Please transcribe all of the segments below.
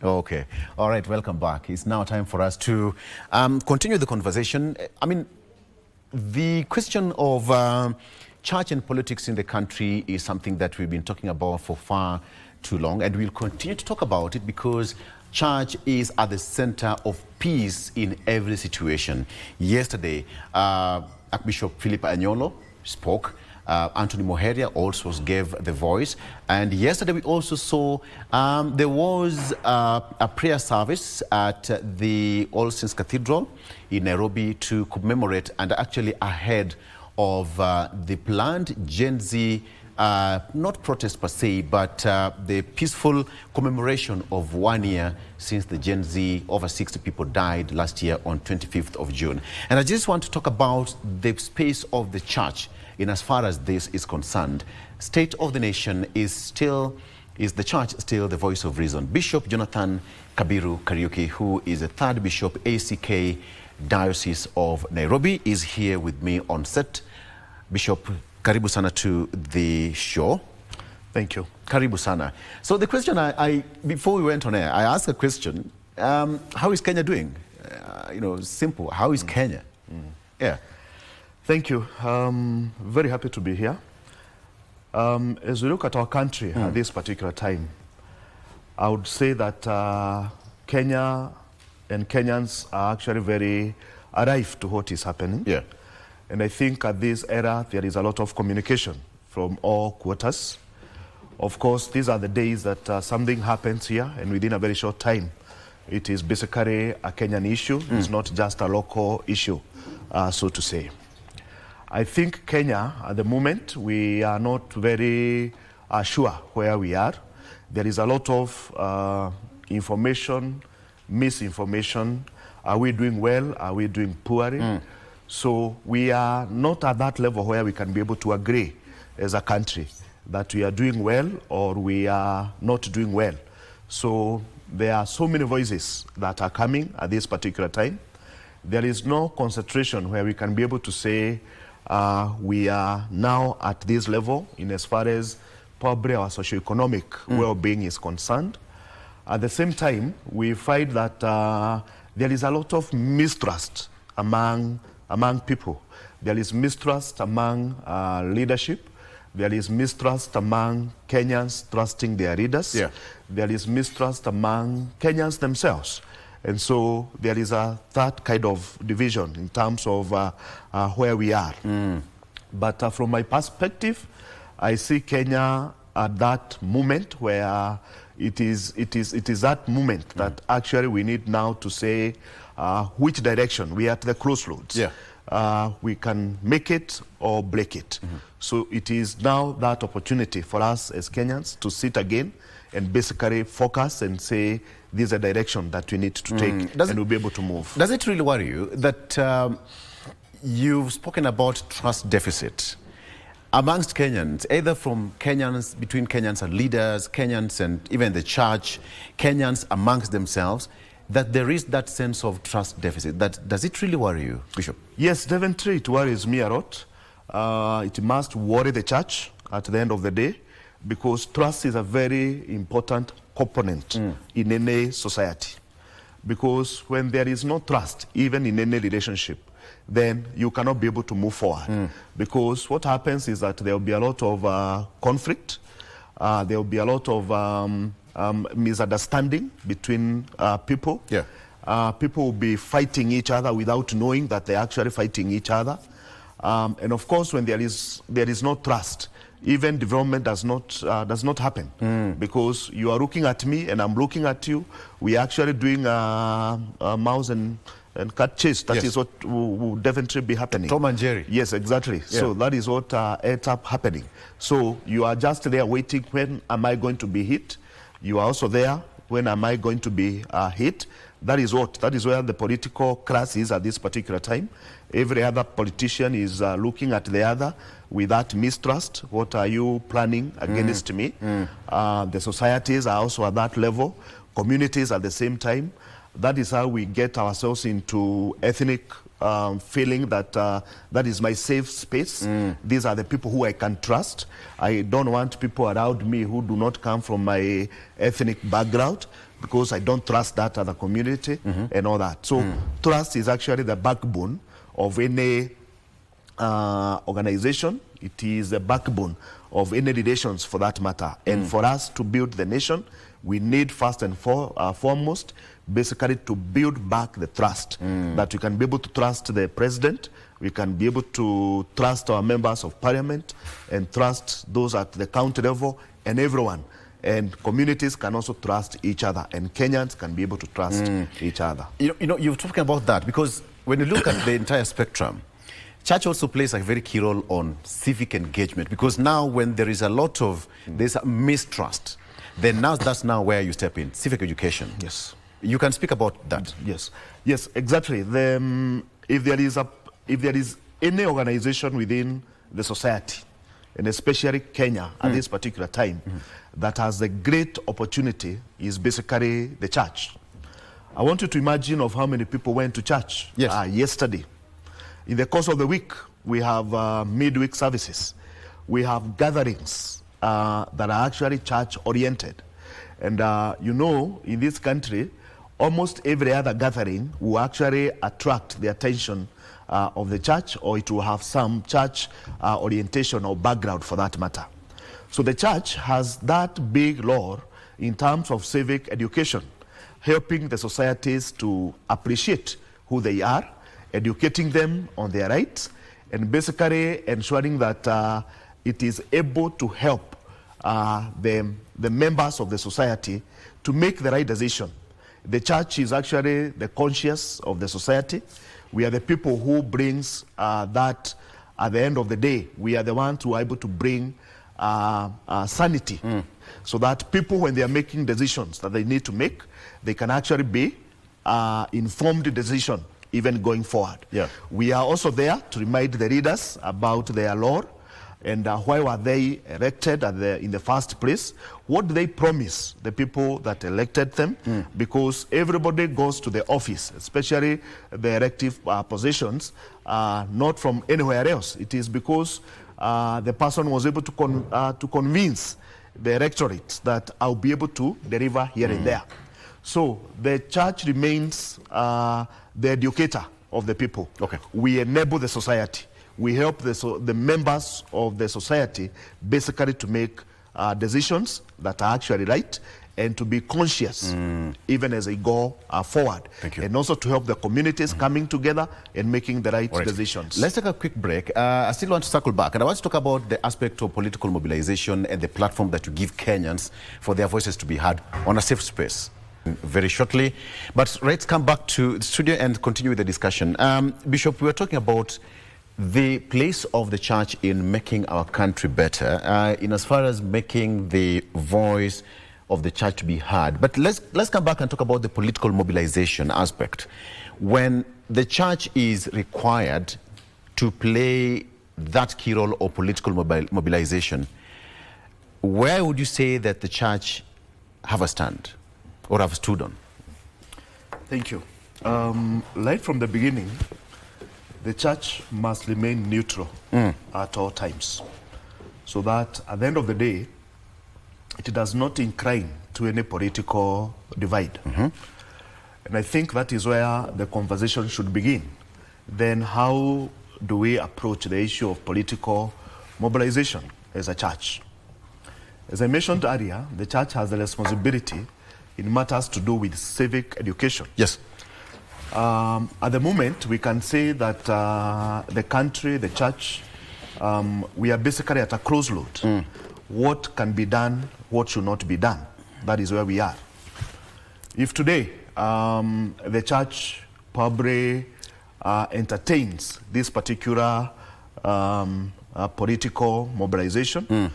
Okay. All right. Welcome back. It's now time for us to continue the conversation. I mean, the question of church and politics in the country is something that we've been talking about for far too long, and we'll continue to talk about it because church is at the center of peace in every situation. Yesterday, Archbishop Philip Anyolo spoke. Anthony Moheria also gave the voice. And yesterday we also saw there was a prayer service at the All Saints Cathedral in Nairobi to commemorate and actually ahead of the planned Gen Z, not protest per se, but the peaceful commemoration of 1 year since the Gen Z, over 60 people died last year on 25th of June. And I just want to talk about the space of the church in as far as this is concerned. State of the nation is the church still the voice of reason? Bishop Jonathan Kabiru Kariuki, who is the third bishop, ACK Diocese of Nairobi, is here with me on set. Bishop, karibu sana to the show. Thank you. Karibu sana. So the question before we went on air, I asked a question. How is Kenya doing? Simple. How is Kenya? Yeah. Thank you. Very happy to be here. As we look at our country at this particular time, I would say that Kenya and Kenyans are actually very alive to what is happening. Yeah. And I think at this era, there is a lot of communication from all quarters. Of course, these are the days that something happens here, and within a very short time, it is basically a Kenyan issue. It's not just a local issue, so to say. I think Kenya, at the moment, we are not very sure where we are. There is a lot of information, misinformation. Are we doing well? Are we doing poorly? So we are not at that level where we can be able to agree as a country that we are doing well or we are not doing well. So there are so many voices that are coming at this particular time. There is no concentration where we can be able to say we are now at this level in as far as probably our socioeconomic well-being is concerned. At the same time, we find that there is a lot of mistrust among people. There is mistrust among leadership. There is mistrust among Kenyans trusting their leaders. Yeah. There is mistrust among Kenyans themselves. And so there is that kind of division in terms of where we are. But from my perspective, I see Kenya at that moment where it is that moment that actually we need now to say which direction. We are at the crossroads. Yeah. We can make it or break it. So it is now that opportunity for us as Kenyans to sit again and basically focus and say, this is a direction that we need to take, and we'll be able to move. Does it really worry you that you've spoken about trust deficit amongst Kenyans, either from Kenyans, between Kenyans and leaders, Kenyans and even the church, Kenyans amongst themselves, that there is that sense of trust deficit? Does it really worry you, Bishop? Yes, definitely it worries me a lot. It must worry the church at the end of the day, because trust is a very important component in any society. Because when there is no trust, even in any relationship, then you cannot be able to move forward. Because what happens is that there will be a lot of conflict, there will be a lot of misunderstanding between people. Yeah. People will be fighting each other without knowing that they're actually fighting each other. And of course, when there is no trust, even development does not happen, because you are looking at me and I'm looking at you. We are actually doing a mouse and cat chase. That is what will definitely be happening. Tom and Jerry. Yes, exactly. Yeah. So that is what ends up happening. So you are just there waiting, when am I going to be hit? You are also there, when am I going to be hit? That is where the political class is at this particular time. Every other politician is looking at the other with that mistrust. What are you planning against me? The societies are also at that level. Communities at the same time. That is how we get ourselves into ethnic feeling that that is my safe space. These are the people who I can trust. I don't want people around me who do not come from my ethnic background, because I don't trust that other community and all that. So trust is actually the backbone of any organization. It is the backbone of any relations for that matter. And for us to build the nation, we need first and foremost basically to build back the trust, that we can be able to trust the president, we can be able to trust our members of parliament and trust those at the county level and everyone. And communities can also trust each other, and Kenyans can be able to trust each other. You know, you're talking about that because when you look at the entire spectrum, church also plays a very key role on civic engagement, because now when there is a lot of, there's a mistrust, then that's now where you step in, civic education. Yes. You can speak about that. Yes, yes, exactly. If there is any organization within the society, and especially Kenya at this particular time, that has a great opportunity, is basically the church. I want you to imagine of how many people went to church yesterday. In the course of the week, we have midweek services. We have gatherings that are actually church-oriented. And you know, in this country, almost every other gathering will actually attract the attention of the church, or it will have some church orientation or background for that matter. So the church has that big role in terms of civic education, helping the societies to appreciate who they are, educating them on their rights, and basically ensuring that it is able to help the members of the society to make the right decision. The church is actually the conscience of the society. We are the people who brings that at the end of the day. We are the ones who are able to bring sanity, so that people, when they are making decisions that they need to make, they can actually be informed decision even going forward. Yeah. We are also there to remind the leaders about their law and why were they elected in the first place. What do they promise the people that elected them? Because everybody goes to the office, especially the elective positions, not from anywhere else. It is because the person was able to convince the electorate that I'll be able to deliver here and there. So the church remains the educator of the people. Okay. We enable the society. We help the members of the society basically to make decisions that are actually right, and to be conscious even as they go forward. Thank you. And also to help the communities coming together and making the right decisions. Let's take a quick break. I still want to circle back, and I want to talk about the aspect of political mobilization and the platform that you give Kenyans for their voices to be heard on a safe space very shortly. But let's come back to the studio and continue with the discussion. Bishop, we were talking about the place of the church in making our country better, in as far as making the voice of the church to be heard. But let's come back and talk about the political mobilization aspect. When the church is required to play that key role of political mobilization, where would you say that the church have a stand or have stood on? Thank you. Right from the beginning, the church must remain neutral at all times, so that at the end of the day, it does not incline to any political divide. And I think that is where the conversation should begin. Then how do we approach the issue of political mobilization as a church? As I mentioned earlier, the church has the responsibility in matters to do with civic education. Yes. At the moment, we can say that the country, the church, we are basically at a crossroad. What can be done, what should not be done? That is where we are. If today the church probably entertains this particular political mobilization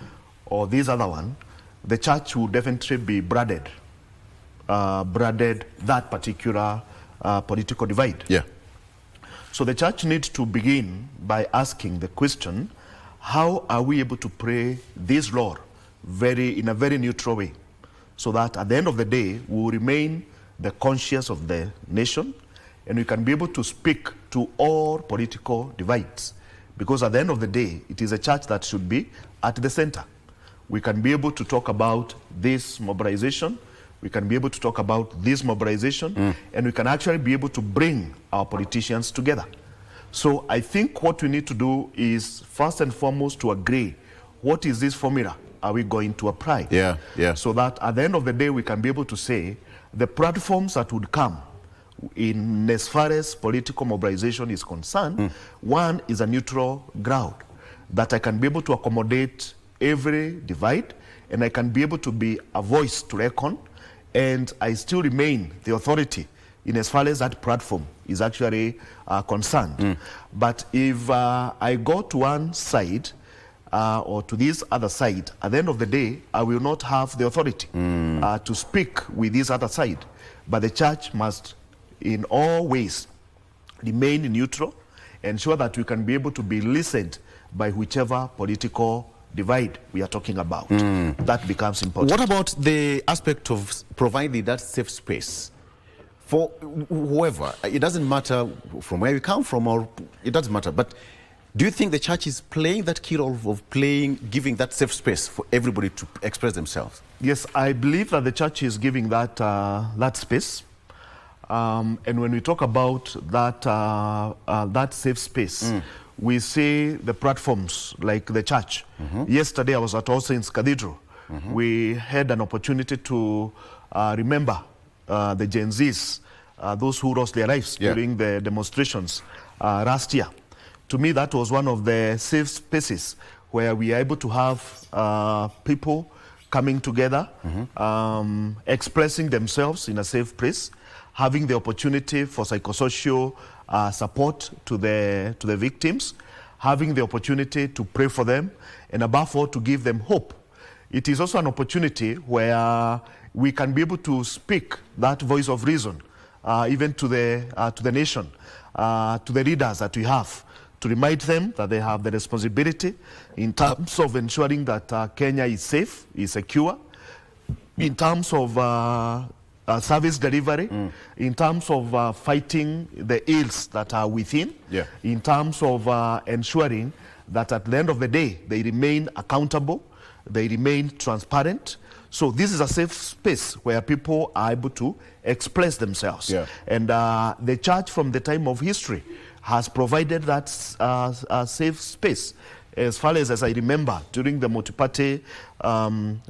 or this other one, the church will definitely be branded that particular political divide. Yeah. So the church needs to begin by asking the question, how are we able to pray this law in a very neutral way, so that at the end of the day we will remain the conscience of the nation, and we can be able to speak to all political divides, because at the end of the day it is a church that should be at the center. We can be able to talk about this mobilization we can be able to talk about this mobilization, and we can actually be able to bring our politicians together. So I think what we need to do is first and foremost to agree, what is this formula are we going to apply? Yeah, yeah. So that at the end of the day, we can be able to say the platforms that would come in as far as political mobilization is concerned, one is a neutral ground that I can be able to accommodate every divide, and I can be able to be a voice to reckon, and I still remain the authority in as far as that platform is actually concerned. But if I go to one side or to this other side, at the end of the day, I will not have the authority to speak with this other side. But the church must, in all ways, remain neutral, ensure that we can be able to be listened by whichever political divide we are talking about. That becomes important. What about the aspect of providing that safe space for whoever? It doesn't matter from where you come from, or it doesn't matter. But do you think the church is playing that key role of giving that safe space for everybody to express themselves? Yes, I believe that the church is giving that that space. And when we talk about that safe space, we see the platforms like the church. Yesterday I was at All Saints Cathedral. We had an opportunity to remember the Gen Zs, those who lost their lives during the demonstrations last year. To me, that was one of the safe spaces where we are able to have people coming together, expressing themselves in a safe place, having the opportunity for psychosocial support to the victims, having the opportunity to pray for them, and above all, to give them hope. It is also an opportunity where we can be able to speak that voice of reason, even to the nation, to the leaders that we have, to remind them that they have the responsibility in terms of ensuring that Kenya is safe, is secure, in terms of service delivery, in terms of fighting the ills that are within, in terms of ensuring that at the end of the day, they remain accountable, they remain transparent. So this is a safe space where people are able to express themselves. And the church from the time of history has provided that safe space. As far as I remember, during the multi-party, when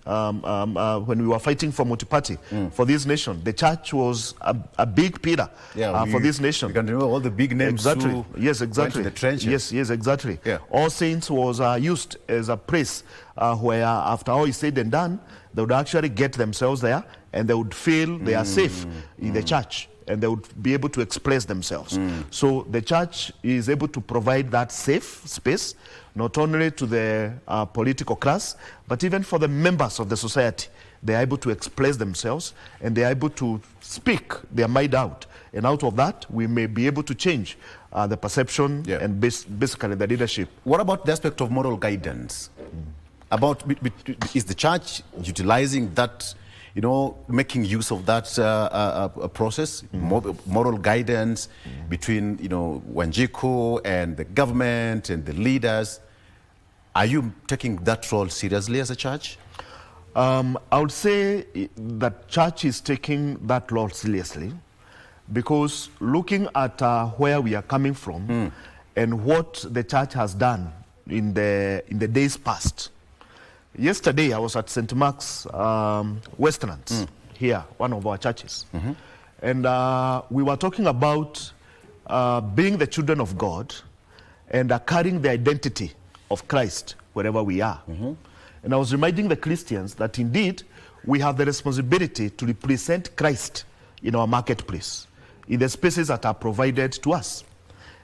we were fighting for multi-party for this nation, the church was a big pillar for this nation. You can remember all the big names. Exactly. Yes, exactly. Went to the trenches. Yes, exactly. All Saints was used as a place where, after all is said and done, they would actually get themselves there, and they would feel they are safe in the church, and they would be able to express themselves. So the church is able to provide that safe space, not only to the political class, but even for the members of the society. They are able to express themselves, and they are able to speak their mind out. And out of that, we may be able to change the perception and basically the leadership. What about the aspect of moral guidance? About, is the church utilizing that, you know, making use of that process, moral guidance between, you know, Wanjiku and the government and the leaders? Are you taking that role seriously as a church? I would say that church is taking that role seriously, because looking at where we are coming from and what the church has done in the days past. Yesterday, I was at St. Mark's Westlands here, one of our churches. And we were talking about being the children of God and carrying the identity of Christ wherever we are. And I was reminding the Christians that indeed we have the responsibility to represent Christ in our marketplace, in the spaces that are provided to us.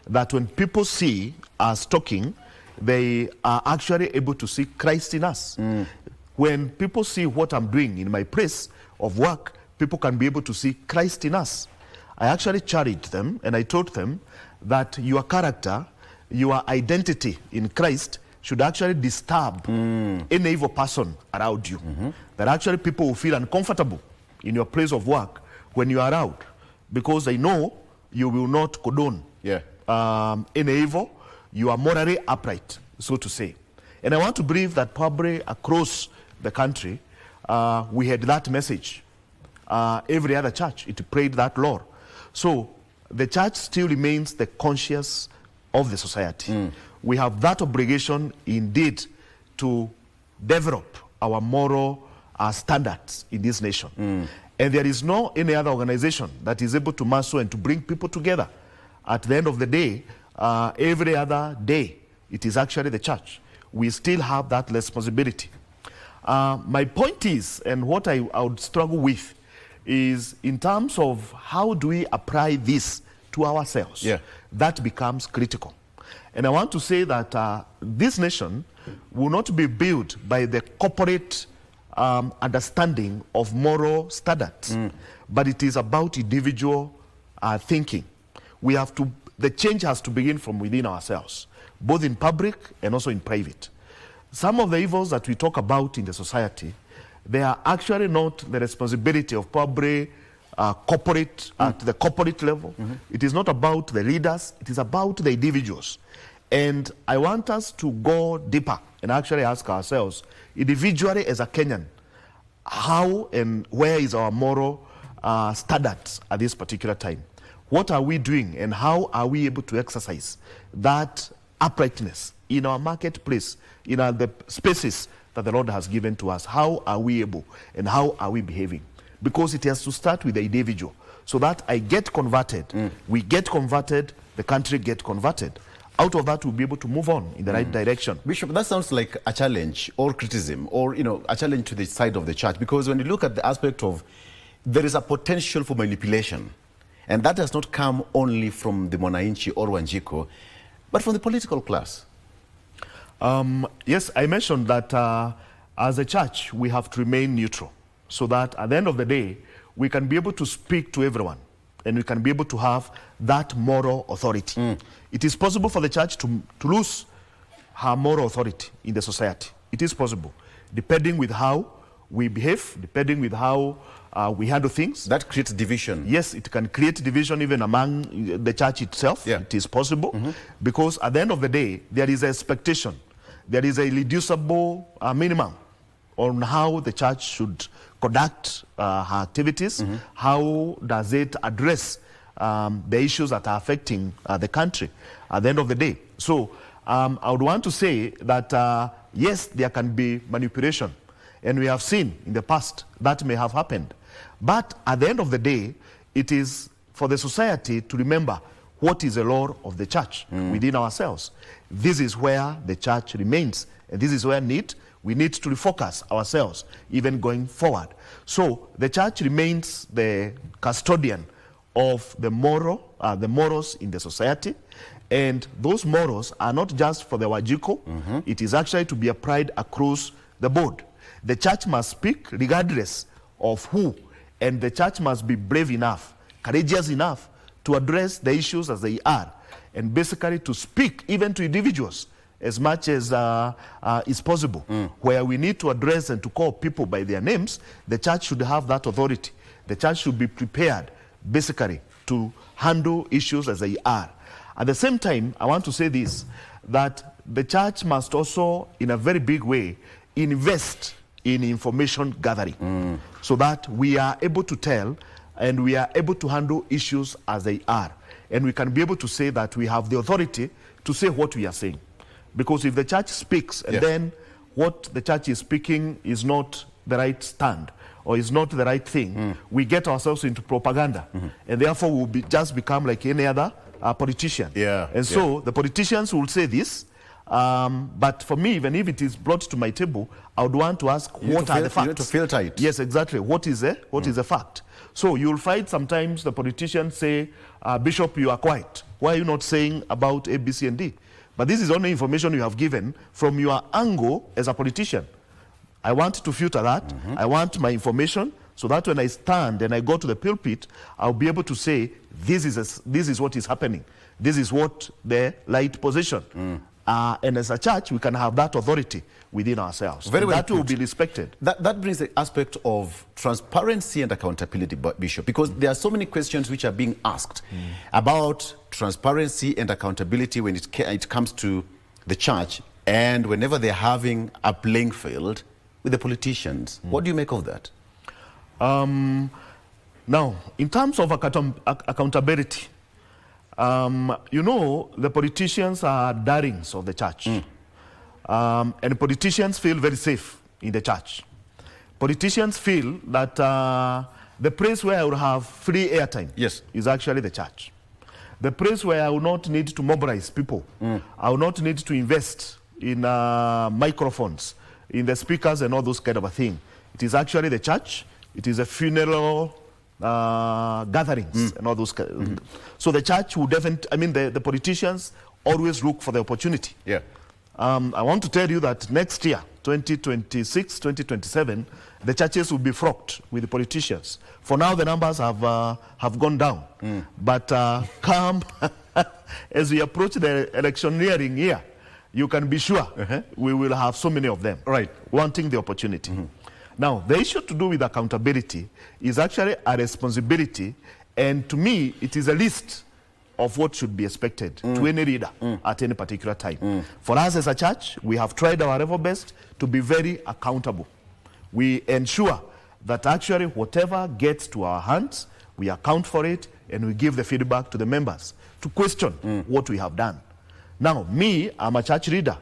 That when people see us talking, they are actually able to see Christ in us. When people see what I'm doing in my place of work, people can be able to see Christ in us. I actually challenged them, and I told them that your character, your identity in Christ should actually disturb any evil person around you. That actually people will feel uncomfortable in your place of work when you are out, because they know you will not condone any evil. You are morally upright, so to say. And I want to believe that probably across the country, we had that message every other church. It prayed that law. So the church still remains the conscience of the society. We have that obligation indeed to develop our moral standards in this nation. And there is no any other organization that is able to muscle and to bring people together. At the end of the day, every other day, it is actually the church. We still have that responsibility. My point is, and what I would struggle with, is in terms of how do we apply this to ourselves. That becomes critical. And I want to say that this nation will not be built by the corporate understanding of moral standards, but it is about individual thinking. We have to, the change has to begin from within ourselves, both in public and also in private. Some of the evils that we talk about in the society, they are actually not the responsibility of probably corporate, at the corporate level. It is not about the leaders, it is about the individuals. And I want us to go deeper and actually ask ourselves, individually as a Kenyan, how and where is our moral standards at this particular time? What are we doing and how are we able to exercise that uprightness in our marketplace, in the spaces that the Lord has given to us? How are we able and how are we behaving? Because it has to start with the individual. So that I get converted, we get converted, the country get converted. Out of that, we'll be able to move on in the right direction. Bishop, that sounds like a challenge or criticism or, you know, a challenge to the side of the church, because when you look at the aspect of there is a potential for manipulation, and that does not come only from the Mwananchi or Wanjiko, but from the political class. Yes, I mentioned that as a church, we have to remain neutral so that at the end of the day, we can be able to speak to everyone and we can be able to have that moral authority. It is possible for the church to lose her moral authority in the society. It is possible, depending with how we behave, depending with how we handle things. That creates division. Yes, it can create division even among the church itself. It is possible, because at the end of the day, there is an expectation. There is a reducible minimum on how the church should conduct her activities. How does it address the issues that are affecting the country at the end of the day? So I would want to say that yes, there can be manipulation, and we have seen in the past that may have happened. But at the end of the day, it is for the society to remember what is the law of the church within ourselves. This is where the church remains, and this is where we need to refocus ourselves even going forward. So the church remains the custodian of the morals in the society, and those morals are not just for the Wajiko. It is actually to be applied across the board. The church must speak regardless of who, and the church must be brave enough, courageous enough to address the issues as they are, and basically to speak even to individuals as much as is possible. Where we need to address and to call people by their names, the church should have that authority. The church should be prepared basically to handle issues as they are. At the same time, I want to say this, that the church must also, in a very big way, invest in information gathering so that we are able to tell and we are able to handle issues as they are. And we can be able to say that we have the authority to say what we are saying. Because if the church speaks and then what the church is speaking is not the right stand or is not the right thing, we get ourselves into propaganda. And therefore we'll just become like any other politician. And so the politicians will say this, but for me, even if it is brought to my table, I would want to ask what are the facts. You need to filter it. Yes, exactly. What is a fact? So you'll find sometimes the politicians say, Bishop, you are quiet. Why are you not saying about A, B, C, and D? But this is only information you have given from your angle as a politician. I want to filter that. I want my information so that when I stand and I go to the pulpit, I'll be able to say, this is what is happening. This is what the right position. And as a church, we can have that authority within ourselves. That will be respected. That brings the aspect of transparency and accountability, Bishop, because there are so many questions which are being asked about transparency and accountability when it comes to the church, and whenever they're having a playing field with the politicians. What do you make of that? Now, in terms of accountability, you know, the politicians are darlings of the church. And politicians feel very safe in the church. Politicians feel that the place where I will have free airtime is actually the church. The place where I will not need to mobilize people. I will not need to invest in microphones, in the speakers and all those kind of a thing. It is actually the church. It is a funeral gatherings and all those. So the church will definitely, I mean, the politicians always look for the opportunity. Yeah. I want to tell you that next year, 2026, 2027, the churches will be fraught with the politicians. For now, the numbers have gone down. But come, as we approach the electioneering year, you can be sure we will have so many of them wanting the opportunity. Now, the issue to do with accountability is actually a responsibility, and to me, it is a list of what should be expected to any leader at any particular time. For us as a church, we have tried our level best to be very accountable. We ensure that actually whatever gets to our hands, we account for it and we give the feedback to the members to question what we have done. Now, me, I'm a church leader.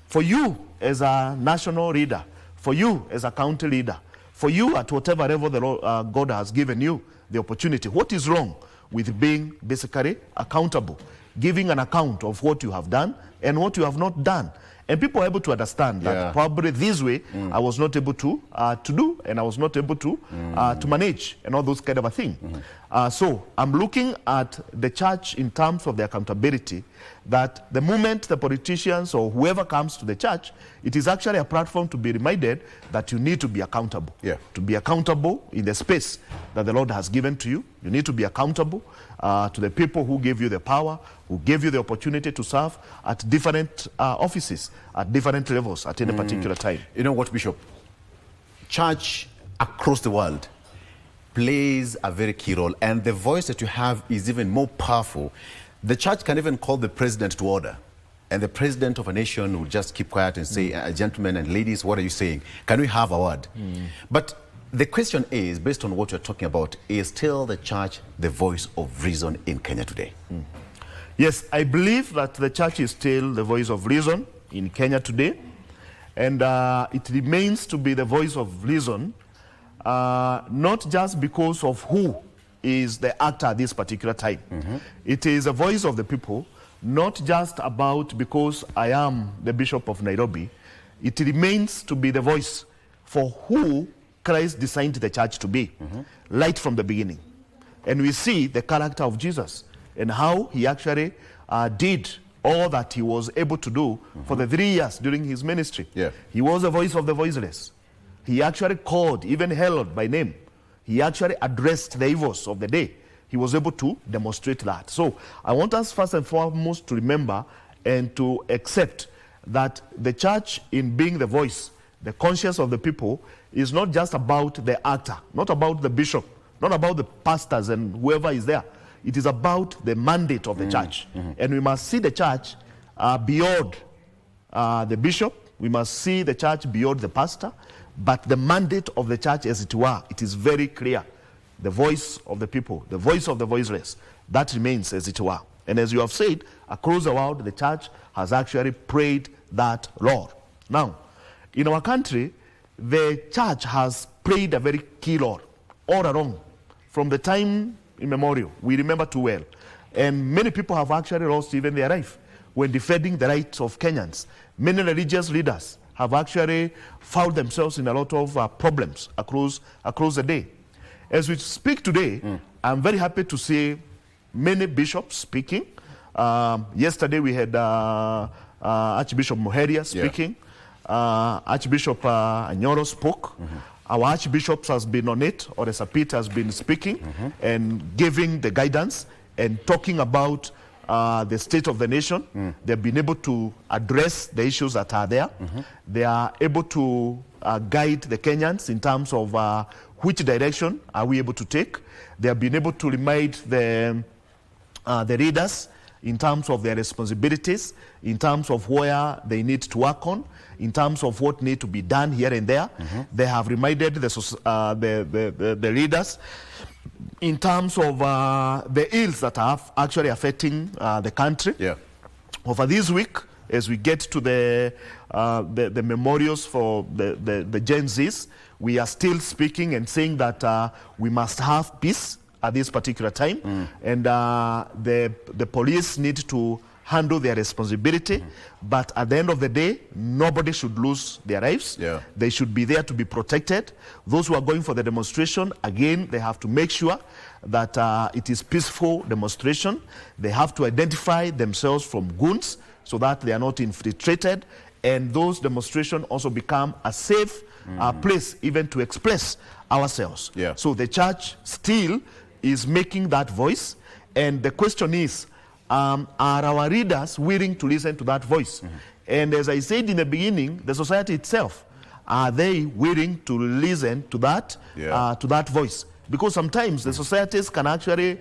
For you as a national leader, for you as a county leader, for you at whatever level the Lord, God has given you the opportunity, what is wrong with being basically accountable, giving an account of what you have done and what you have not done? And people are able to understand that probably this way I was not able to do, and I was not able to manage, and all those kind of a thing. So I'm looking at the church in terms of the accountability, that the moment the politicians or whoever comes to the church, it is actually a platform to be reminded that you need to be accountable. To be accountable in the space that the Lord has given to you. You need to be accountable to the people who gave you the power, who gave you the opportunity to serve at different offices, at different levels, at any particular time. You know what, Bishop? Church across the world plays a very key role, and the voice that you have is even more powerful. The church can even call the president to order, and the president of a nation will just keep quiet and say, gentlemen and ladies, what are you saying? Can we have a word? But the question is, based on what you're talking about, is still the church the voice of reason in Kenya today? Yes, I believe that the church is still the voice of reason in Kenya today, and it remains to be the voice of reason, not just because of who is the actor at this particular time. It is a voice of the people, not just about because I am the Bishop of Nairobi. It remains to be the voice for who Christ designed the church to be, right from the beginning. And we see the character of Jesus and how he actually did all that he was able to do for the 3 years during his ministry. He was the voice of the voiceless. He actually called even Herod by name. He actually addressed the evils of the day. He was able to demonstrate that. So I want us first and foremost to remember and to accept that the church, in being the voice, the conscience of the people, is not just about the actor, not about the bishop, not about the pastors and whoever is there. It is about the mandate of the church. And we must see the church beyond the bishop. We must see the church beyond the pastor. But the mandate of the church, as it were, it is very clear. The voice of the people, the voice of the voiceless, that remains, as it were. And as you have said, across the world, the church has actually played that role. Now, in our country, the church has played a very key role all along. From the time immemorial, we remember too well. And many people have actually lost even their life when defending the rights of Kenyans. Many religious leaders have actually found themselves in a lot of problems across the day. As we speak today, I'm very happy to see many bishops speaking. Yesterday we had Archbishop Muheria speaking. Archbishop Anyoro spoke. Our archbishops has been on it, or as a Pete has been speaking and giving the guidance and talking about the state of the nation. They've been able to address the issues that are there. They are able to guide the Kenyans in terms of which direction are we able to take. They have been able to remind the leaders in terms of their responsibilities, in terms of where they need to work on, in terms of what need to be done here and there. They have reminded the leaders in terms of the ills that are actually affecting the country. Yeah. Over this week, as we get to the memorials for the Gen Zs, we are still speaking and saying that we must have peace at this particular time, and the police need to handle their responsibility, but at the end of the day, nobody should lose their lives. Yeah. They should be there to be protected. Those who are going for the demonstration, again, they have to make sure that it is peaceful demonstration. They have to identify themselves from goons so that they are not infiltrated, and those demonstrations also become a safe place even to express ourselves. Yeah. So the church still is making that voice, and the question is, are our leaders willing to listen to that voice? And as I said in the beginning, the society itself, are they willing to listen to that, to that voice? Because sometimes the societies can actually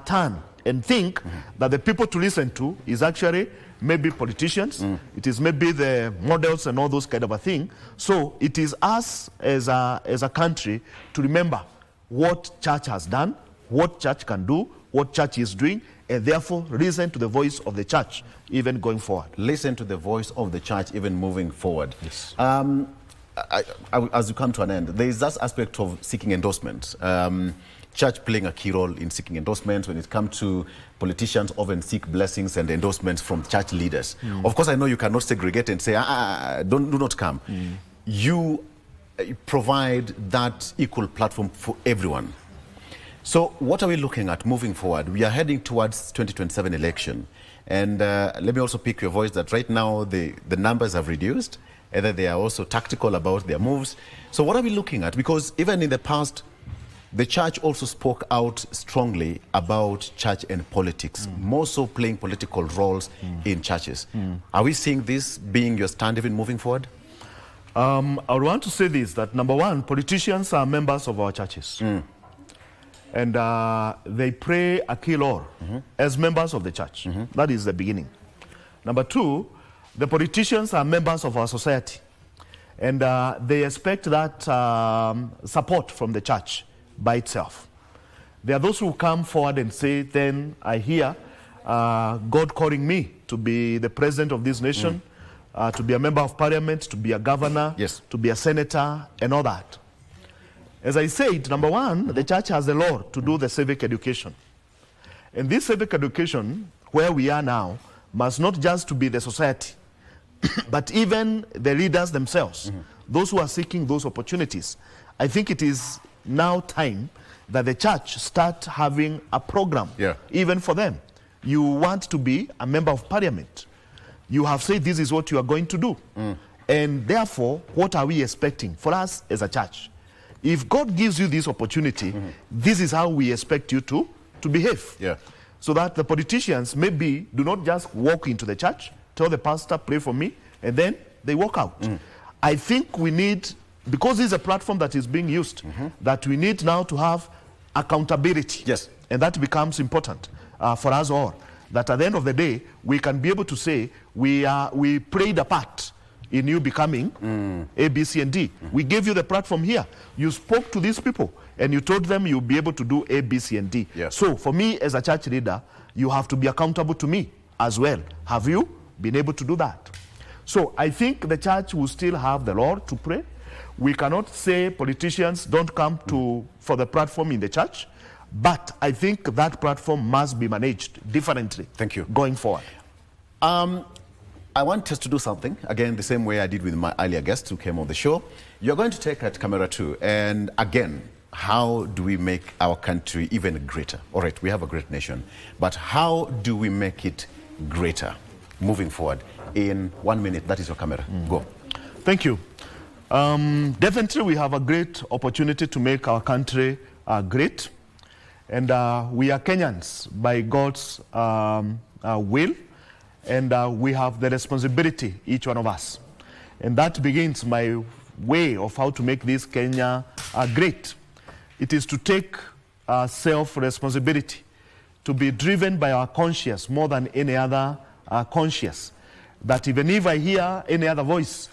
turn and think that the people to listen to is actually maybe politicians, it is maybe the models and all those kind of a thing. So it is us as a country to remember what church has done, what church can do, what church is doing, and therefore listen to the voice of the church even going forward. Listen to the voice of the church even moving forward. Yes. As you come to an end, there is that aspect of seeking endorsements. Church playing a key role in seeking endorsements. When it comes to politicians, often seek blessings and endorsements from church leaders. Of course, I know you cannot segregate and say, do not come. You provide that equal platform for everyone. So what are we looking at moving forward? We are heading towards 2027 election. And let me also pick your voice that right now the numbers have reduced. Either they are also tactical about their moves. So what are we looking at? Because even in the past, the church also spoke out strongly about church and politics, more so playing political roles in churches. Are we seeing this being your stand even moving forward? I would want to say this, that number one, politicians are members of our churches. And they play a key role as members of the church. That is the beginning. Number two, the politicians are members of our society. And they expect that support from the church by itself. There are those who come forward and say, then I hear God calling me to be the president of this nation, to be a member of parliament, to be a governor, yes, to be a senator, and all that. As I said, number one, the church has the law to do the civic education. And this civic education, where we are now, must not just to be the society, but even the leaders themselves, those who are seeking those opportunities. I think it is now time that the church start having a program, even for them. You want to be a member of parliament. You have said this is what you are going to do. And therefore, what are we expecting for us as a church? If God gives you this opportunity, this is how we expect you to behave. So that the politicians maybe do not just walk into the church, tell the pastor, pray for me, and then they walk out. I think we need, because this is a platform that is being used, that we need now to have accountability. And that becomes important for us all. That at the end of the day, we can be able to say, we played a part in you becoming A, B, C, and D. We gave you the platform here. You spoke to these people, and you told them you'll be able to do A, B, C, and D. So for me, as a church leader, you have to be accountable to me as well. Have you been able to do that? So I think the church will still have the Lord to pray. We cannot say politicians don't come for the platform in the church, but I think that platform must be managed differently. Thank you. Going forward. I want us to do something, again, the same way I did with my earlier guests who came on the show. You're going to take at camera 2, and again, how do we make our country even greater? All right, we have a great nation, but how do we make it greater moving forward? In 1 minute, that is your camera. Go. Thank you. Definitely, we have a great opportunity to make our country great. And we are Kenyans by God's will. And we have the responsibility, each one of us. And that begins my way of how to make this Kenya great. It is to take self-responsibility, to be driven by our conscience more than any other conscience. That even if I hear any other voice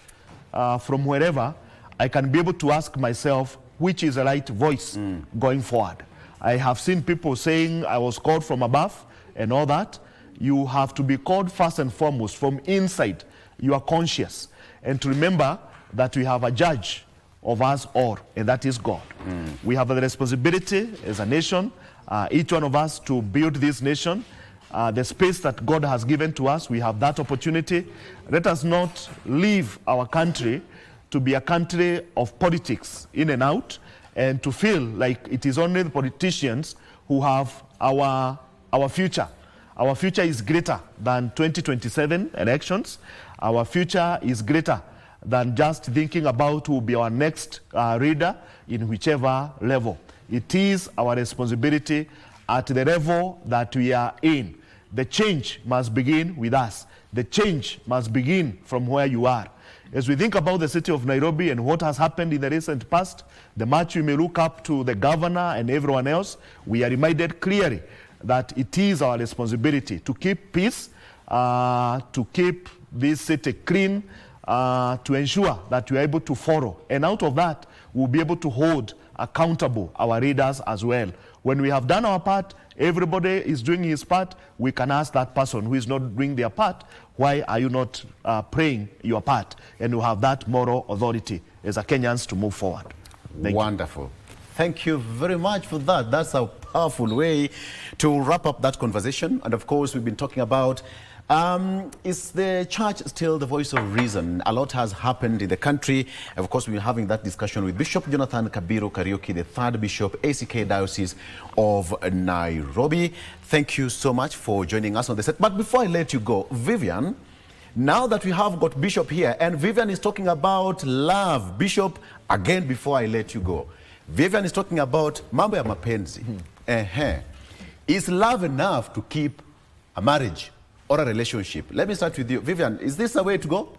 from wherever, I can be able to ask myself, which is the right voice going forward? I have seen people saying I was called from above and all that. You have to be called first and foremost from inside. You are conscious. And to remember that we have a judge of us all, and that is God. We have the responsibility as a nation, each one of us, to build this nation. The space that God has given to us, we have that opportunity. Let us not leave our country to be a country of politics in and out, and to feel like it is only the politicians who have our future. Our future is greater than 2027 elections. Our future is greater than just thinking about who will be our next leader in whichever level. It is our responsibility at the level that we are in. The change must begin with us. The change must begin from where you are. As we think about the city of Nairobi and what has happened in the recent past, the much we may look up to the governor and everyone else, we are reminded clearly that it is our responsibility to keep peace, to keep this city clean, to ensure that we are able to follow. And out of that, we'll be able to hold accountable our leaders as well. When we have done our part, everybody is doing his part, we can ask that person who is not doing their part, why are you not playing your part? And we have that moral authority as a Kenyans to move forward. Wonderful. Thank you very much for that. That's a powerful way to wrap up that conversation. And of course, we've been talking about, is the church still the voice of reason? A lot has happened in the country. Of course, we've been having that discussion with Bishop Jonathan Kabiru Kariuki, the third Bishop, ACK Diocese of Nairobi. Thank you so much for joining us on the set. But before I let you go, Vivian, now that we have got Bishop here, and Vivian is talking about love. Bishop, again, before I let you go, Vivian is talking about mambo ya mapenzi. Is love enough to keep a marriage or a relationship? Let me start with you. Vivian, is this a way to go?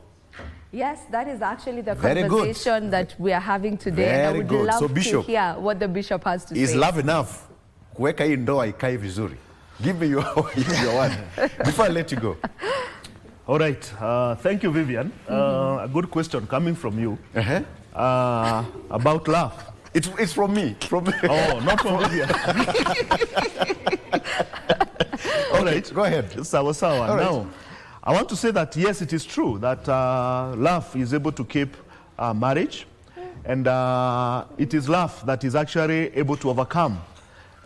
Yes, that is actually the Very conversation good. that we are having today. Very and I would good. love So, Bishop, to hear what the Bishop has to say. Is love enough? Kuweka hii ndoa ikae vizuri. Give me your word before I let you go. All right. Thank you, Vivian. A good question coming from you about love. It's from me. Oh, not from Vivian. All right. Go ahead. Sawa. All right. Now, I want to say that, yes, it is true that love is able to keep marriage. And it is love that is actually able to overcome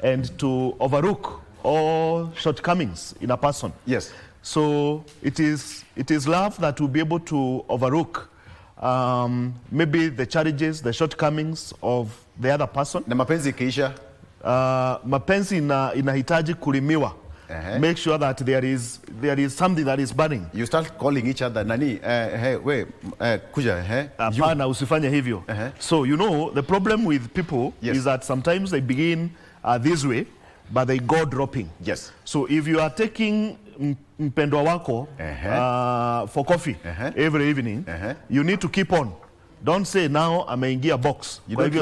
and to overlook all shortcomings in a person. Yes. So it is love that will be able to overlook maybe the challenges, the shortcomings of the other person. Na mapenzi ikiisha? Mapenzi inahitaji kulimiwa. Make sure that there is something that is burning. You start calling each other nani, hey, wait, kuja, hey. Hapana, usifanye hivyo. So, you know, the problem with people is that sometimes they begin this way, but they go dropping. Yes. So if you are taking mpendwa wako for coffee every evening, you need to keep on. Don't say now ameingia box. You don't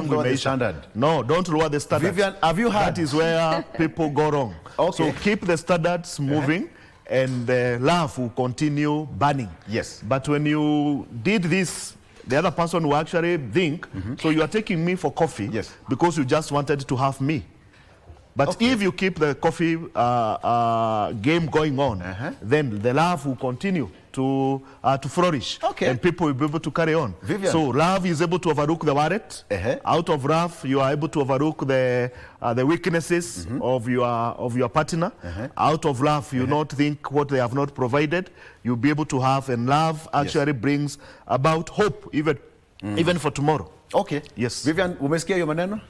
lower the standard. No, don't lower the standard. Vivian, have you heard? That is where people go wrong. Okay. So keep the standards moving and the love will continue burning. Yes. But when you did this, the other person will actually think, so you are taking me for coffee because you just wanted to have me. But if you keep the coffee game going on, then the love will continue to flourish, and people will be able to carry on. Vivian. So love is able to overlook the wallet. Out of love, you are able to overlook the weaknesses of your partner. Out of love, you not think what they have not provided. You'll be able to have, and love actually brings about hope even for tomorrow. Okay. Yes. Vivian, umesikia hiyo maneno?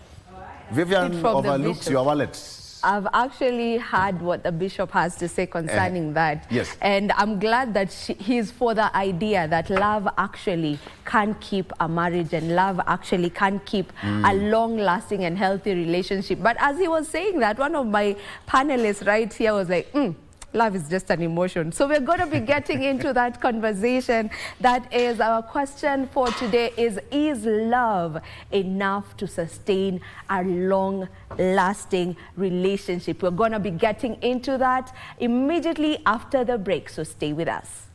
Vivian overlooks your wallet. I've actually heard what the Bishop has to say concerning that. Yes. And I'm glad that he's for the idea that love actually can keep a marriage and love actually can keep a long-lasting and healthy relationship. But as he was saying that, one of my panelists right here was like, love is just an emotion. So we're going to be getting into that conversation. That is our question for today is love enough to sustain a long-lasting relationship? We're going to be getting into that immediately after the break, so stay with us.